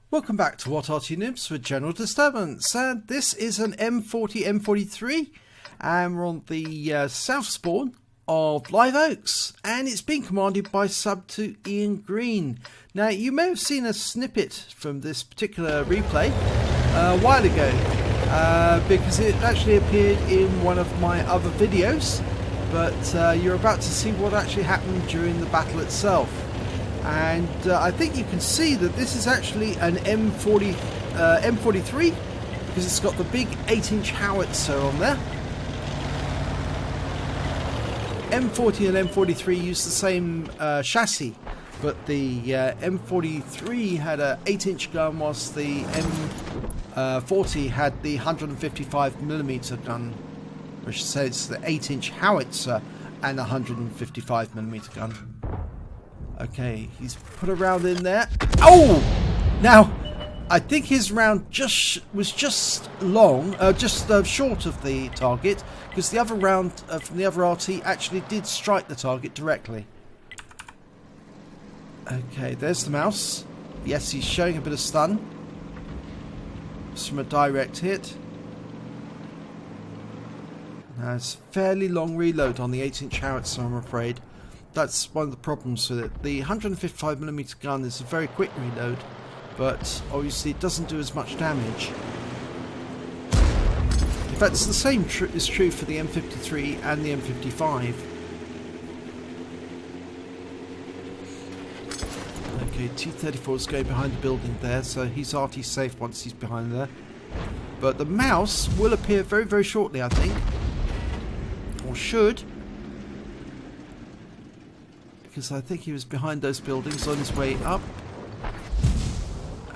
Welcome back to What Arty Noobs for General Disturbance, and this is an M40 M43 and we're on the south spawn of Live Oaks, and it's being commanded by Sub to Ian Green. Now you may have seen a snippet from this particular replay a while ago because it actually appeared in one of my other videos, but you're about to see what actually happened during the battle itself. And I think you can see that this is actually an M43 because it's got the big 8-inch howitzer on there. M40 and M43 use the same chassis, but the M43 had a 8-inch gun whilst the M40 had the 155mm gun, which says the 8-inch howitzer and a 155mm gun. Okay, he's put a round in there. Oh! Now, I think his round was just long, short of the target, because the other round from the other Arty actually did strike the target directly. Okay, there's the mouse. Yes, he's showing a bit of stun. Just from a direct hit. Now, it's a fairly long reload on the 8-inch howitzer, I'm afraid. That's one of the problems with it. The 155mm gun is a very quick reload, but obviously it doesn't do as much damage. In fact, it's the same is true for the M53 and the M55. Okay, T-34 is going behind the building there, so he's Arty safe once he's behind there. But the mouse will appear very, very shortly, I think. Or should. Because I think he was behind those buildings on his way up.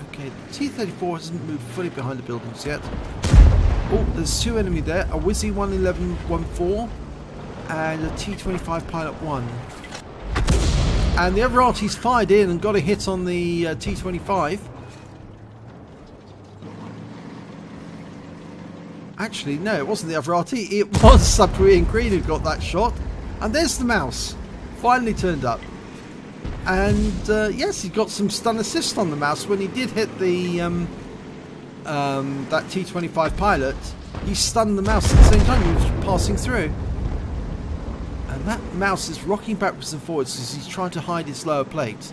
Okay, the T-34 hasn't moved fully behind the buildings yet. Oh, there's two enemy there. A Wizzy 111-14 and a T-25 Pilot 1. And the other Arty's fired in and got a hit on the T-25. Actually, no, it wasn't the other Arty. It was Sub to Ian Green who got that shot. And there's the mouse. Finally turned up, and yes, he got some stun assist on the mouse when he did hit the that T-25 Pilot. He stunned the mouse at the same time he was passing through, and that mouse is rocking backwards and forwards as he's trying to hide his lower plate.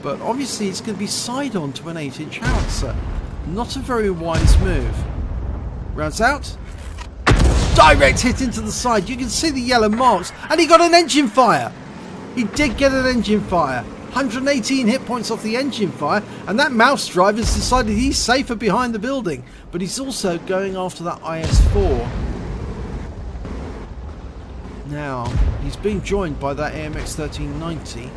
But obviously, it's going to be side on to an 8-inch howitzer. Not a very wise move. Rounds out. Direct hit into the side. You can see the yellow marks, and he got an engine fire. He did get an engine fire. 118 hit points off the engine fire, and that mouse driver's decided he's safer behind the building, but he's also going after that IS-4. Now, he's being joined by that AMX 1390.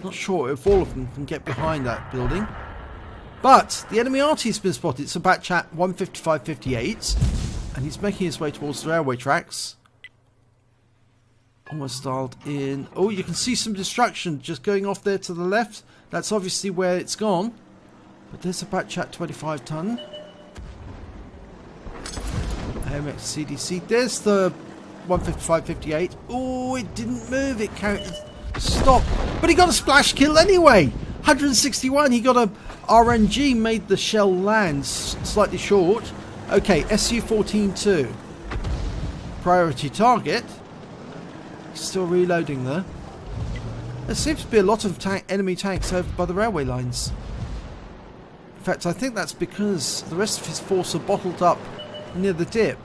Not sure if all of them can get behind that building. But the enemy Arty's been spotted. It's a batch at 155.58, and he's making his way towards the railway tracks. Almost dialed in. Oh, you can see some destruction just going off there to the left. That's obviously where it's gone. But there's a batch at 25 ton. AMX CDC. There's the 155.58. Oh, it didn't move. It stopped. But he got a splash kill anyway. 161. He got a RNG, made the shell land slightly short. Okay, SU-14-2. Priority target. Still reloading there. There seems to be a lot of enemy tanks over by the railway lines. In fact, I think that's because the rest of his force are bottled up near the dip.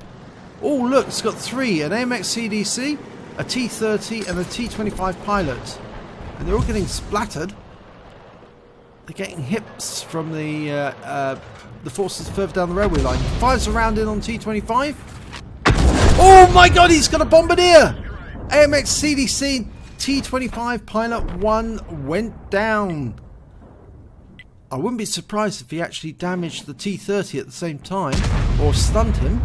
Oh, look, it's got three. An AMX CDC, a T-30 and a T-25 Pilot. And they're all getting splattered. They're getting hits from the forces further down the railway line. Fires a round in on T-25. Oh my god, he's got a Bombardier! AMX CDC T-25 Pilot 1 went down. I wouldn't be surprised if he actually damaged the T-30 at the same time, or stunned him.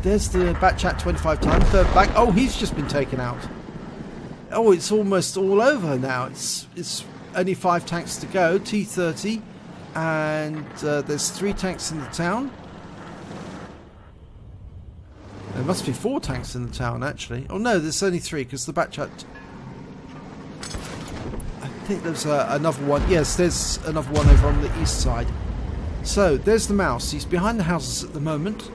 There's the batch at 25 ton, third back. Oh, he's just been taken out. Oh, it's almost all over now. It's only 5 tanks to go. T-30, and there's 3 tanks in the town. There must be 4 tanks in the town, actually. Oh no, there's only 3 because the batch at think there's another one. Yes, there's another one over on the east side. So, there's the mouse. He's behind the houses at the moment.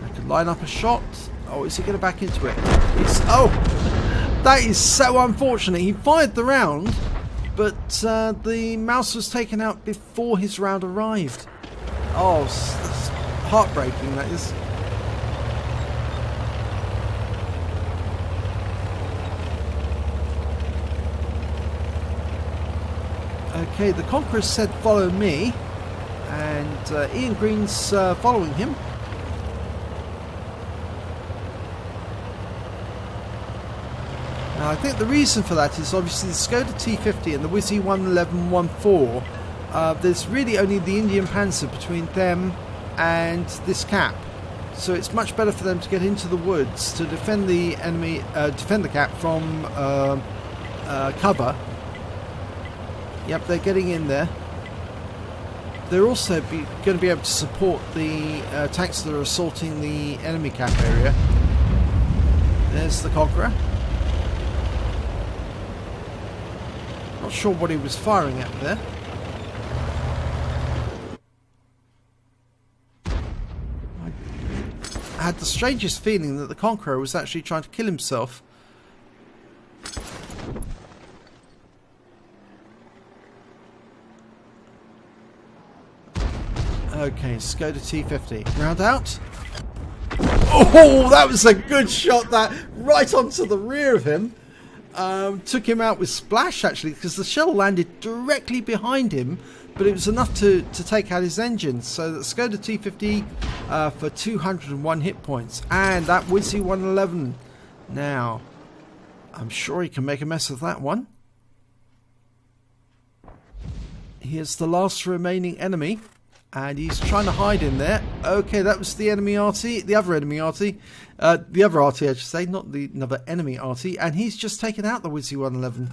I could line up a shot. Oh, is he going to back into it? Oh! That is so unfortunate. He fired the round, but the mouse was taken out before his round arrived. Oh, that's heartbreaking, that is. Okay, the Conqueror said follow me, and Ian Green's following him. Now, I think the reason for that is obviously the Skoda T50 and the Wizzy 111-14. There's really only the Indian Panzer between them and this cap, so it's much better for them to get into the woods to defend the enemy, defend the cap from cover. Yep, they're getting in there. They're also going to be able to support the tanks that are assaulting the enemy cap area. There's the Conqueror. Not sure what he was firing at there. I had the strangest feeling that the Conqueror was actually trying to kill himself. Okay, Skoda T50. Round out. Oh, that was a good shot, that. Right onto the rear of him. Took him out with splash, actually, because the shell landed directly behind him, but it was enough to take out his engine. So that Skoda T50 for 201 hit points. And that Wizzy 111. Now, I'm sure he can make a mess of that one. Here's the last remaining enemy. And he's trying to hide in there. Okay, that was the enemy Arty. The other enemy Arty. The other Arty, I should say. Not the another enemy Arty. And he's just taken out the Wizzy 111.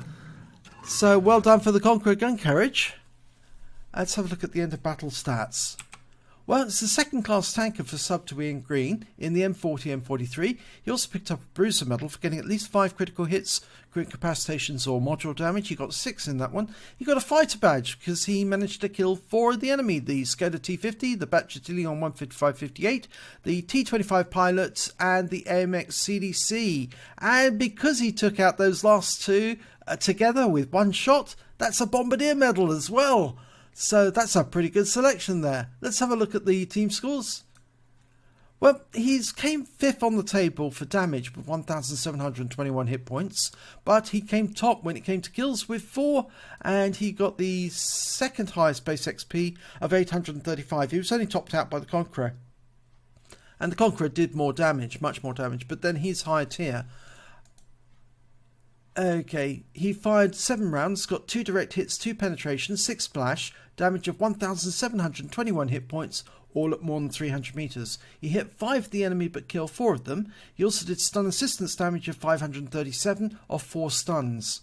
So, well done for the Conqueror gun carriage. Let's have a look at the end of battle stats. Well, it's the second class tanker for sub to Ian Green in the M40 M43. He also picked up a bruiser medal for getting at least 5 critical hits, crit incapacitations or module damage. He got 6 in that one. He got a fighter badge because he managed to kill 4 of the enemy. The Skoda T50, the Batchatilion 155-58, the T25 pilot and the AMX CDC. And because he took out those last 2 together with 1 shot, that's a Bombardier medal as well. So that's a pretty good selection there. Let's have a look at the team scores. Well, he's came 5th on the table for damage with 1,721 hit points, but he came top when it came to kills with 4, and he got the second highest base XP of 835. He was only topped out by the Conqueror. And the Conqueror did more damage, much more damage, but then he's higher tier. Okay, he fired 7 rounds, got 2 direct hits, 2 penetrations, 6 splash, damage of 1,721 hit points, all at more than 300 meters. He hit 5 of the enemy but killed 4 of them. He also did stun assistance damage of 537 of 4 stuns.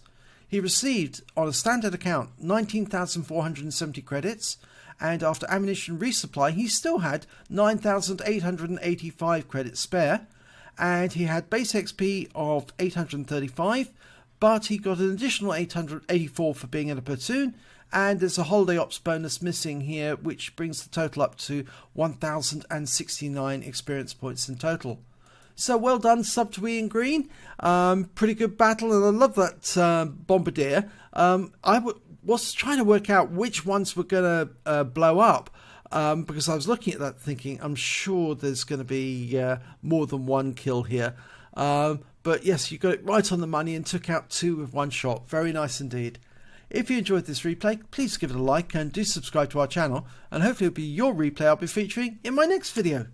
He received, on a standard account, 19,470 credits, and after ammunition resupply, he still had 9,885 credits spare, and he had base XP of 835, but he got an additional 884 for being in a platoon, and there's a holiday ops bonus missing here, which brings the total up to 1,069 experience points in total. So well done, sub to Ian Green. Pretty good battle, and I love that Bombardier. I was trying to work out which ones were going to blow up, because I was looking at that thinking, I'm sure there's going to be more than 1 kill here. But yes, you got it right on the money and took out 2 with 1 shot. Very nice indeed. If you enjoyed this replay, please give it a like and do subscribe to our channel, and hopefully it'll be your replay I'll be featuring in my next video.